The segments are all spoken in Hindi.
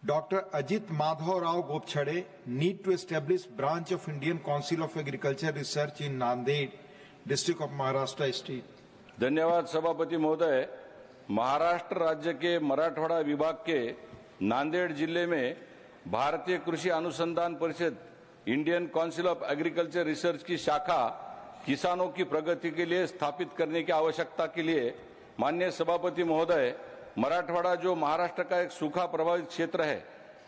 Dr. Ajit Madhav Rao Gopchade need to establish branch of Indian Council of Agriculture Research in Nanded, district of Maharashtra state. धन्यवाद सभापति महोदय। महाराष्ट्र राज्य के मराठवाड़ा विभाग के नांदेड़ जिले में भारतीय कृषि अनुसंधान परिषद Indian council of agriculture research की शाखा किसानों की प्रगति के लिए स्थापित करने की आवश्यकता के लिए माननीय सभापति महोदय, मराठवाड़ा जो महाराष्ट्र का एक सूखा प्रभावित क्षेत्र है,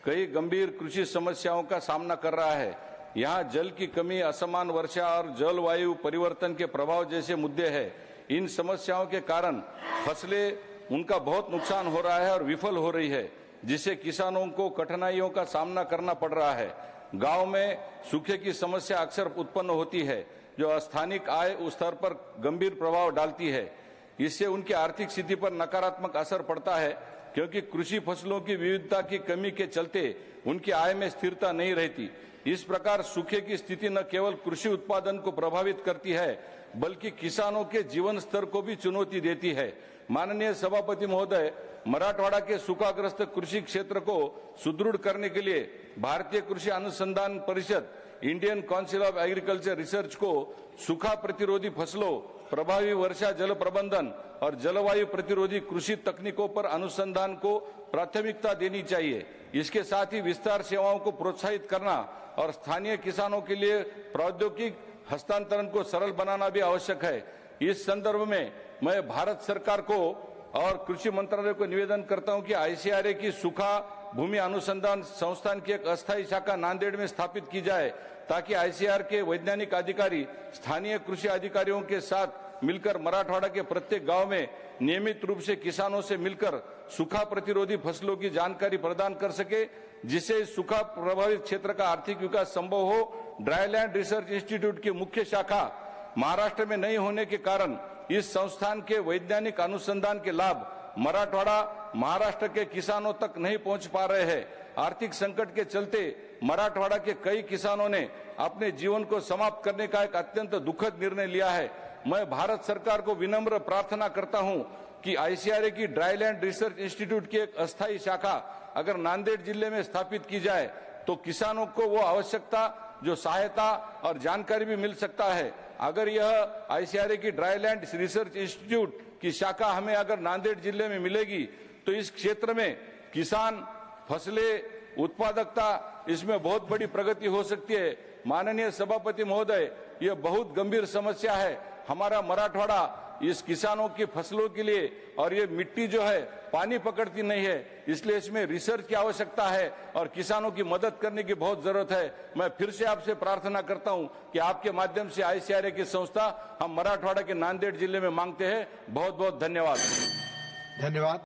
कई गंभीर कृषि समस्याओं का सामना कर रहा है। यहाँ जल की कमी, असमान वर्षा और जलवायु परिवर्तन के प्रभाव जैसे मुद्दे हैं। इन समस्याओं के कारण फसलें उनका बहुत नुकसान हो रहा है और विफल हो रही है, जिससे किसानों को कठिनाइयों का सामना करना पड़ रहा है। गांव में सूखे की समस्या अक्सर उत्पन्न होती है, जो स्थानिक आय उस स्तर पर गंभीर प्रभाव डालती है। इससे उनकी आर्थिक स्थिति पर नकारात्मक असर पड़ता है, क्योंकि कृषि फसलों की विविधता की कमी के चलते उनकी आय में स्थिरता नहीं रहती। इस प्रकार सूखे की स्थिति न केवल कृषि उत्पादन को प्रभावित करती है, बल्कि किसानों के जीवन स्तर को भी चुनौती देती है। माननीय सभापति महोदय, मराठवाड़ा के सूखाग्रस्त कृषि क्षेत्र को सुदृढ़ करने के लिए भारतीय कृषि अनुसंधान परिषद Indian council of agriculture research को सूखा प्रतिरोधी फसलों, प्रभावी वर्षा जल प्रबंधन और जलवायु प्रतिरोधी कृषि तकनीकों पर अनुसंधान को प्राथमिकता देनी चाहिए। इसके साथ ही विस्तार सेवाओं को प्रोत्साहित करना और स्थानीय किसानों के लिए प्रौद्योगिक हस्तांतरण को सरल बनाना भी आवश्यक है। इस संदर्भ में मैं भारत सरकार को और कृषि मंत्रालय को निवेदन करता हूं कि आईसीआरए की सूखा भूमि अनुसंधान संस्थान की एक अस्थायी शाखा नांदेड़ में स्थापित की जाए, ताकि आईसीआर के वैज्ञानिक अधिकारी स्थानीय कृषि अधिकारियों के साथ मिलकर मराठवाड़ा के प्रत्येक गांव में नियमित रूप से किसानों से मिलकर सूखा प्रतिरोधी फसलों की जानकारी प्रदान कर सके, जिससे सूखा प्रभावित क्षेत्र का आर्थिक विकास संभव हो। ड्राईलैंड रिसर्च इंस्टीट्यूट की मुख्य शाखा महाराष्ट्र में नहीं होने के कारण इस संस्थान के वैज्ञानिक अनुसंधान के लाभ मराठवाड़ा, महाराष्ट्र के किसानों तक नहीं पहुंच पा रहे हैं। आर्थिक संकट के चलते मराठवाड़ा के कई किसानों ने अपने जीवन को समाप्त करने का एक अत्यंत दुखद निर्णय लिया है। मैं भारत सरकार को विनम्र प्रार्थना करता हूं कि आईसीआरए की ड्राईलैंड रिसर्च इंस्टीट्यूट की एक अस्थायी शाखा अगर नांदेड़ जिले में स्थापित की जाए तो किसानों को वो आवश्यकता जो सहायता और जानकारी भी मिल सकता है। अगर यह आईसीआरए की ड्राईलैंड रिसर्च इंस्टीट्यूट की शाखा हमें अगर नांदेड़ जिले में मिलेगी तो इस क्षेत्र में किसान, फसलें, उत्पादकता, इसमें बहुत बड़ी प्रगति हो सकती है। माननीय सभापति महोदय, यह बहुत गंभीर समस्या है। हमारा मराठवाड़ा इस किसानों की फसलों के लिए, और ये मिट्टी जो है पानी पकड़ती नहीं है, इसलिए इसमें रिसर्च की आवश्यकता है और किसानों की मदद करने की बहुत जरूरत है। मैं फिर से आपसे प्रार्थना करता हूं कि आपके माध्यम से आईसीआरए की संस्था हम मराठवाड़ा के नांदेड़ जिले में मांगते हैं। बहुत बहुत धन्यवाद। धन्यवाद।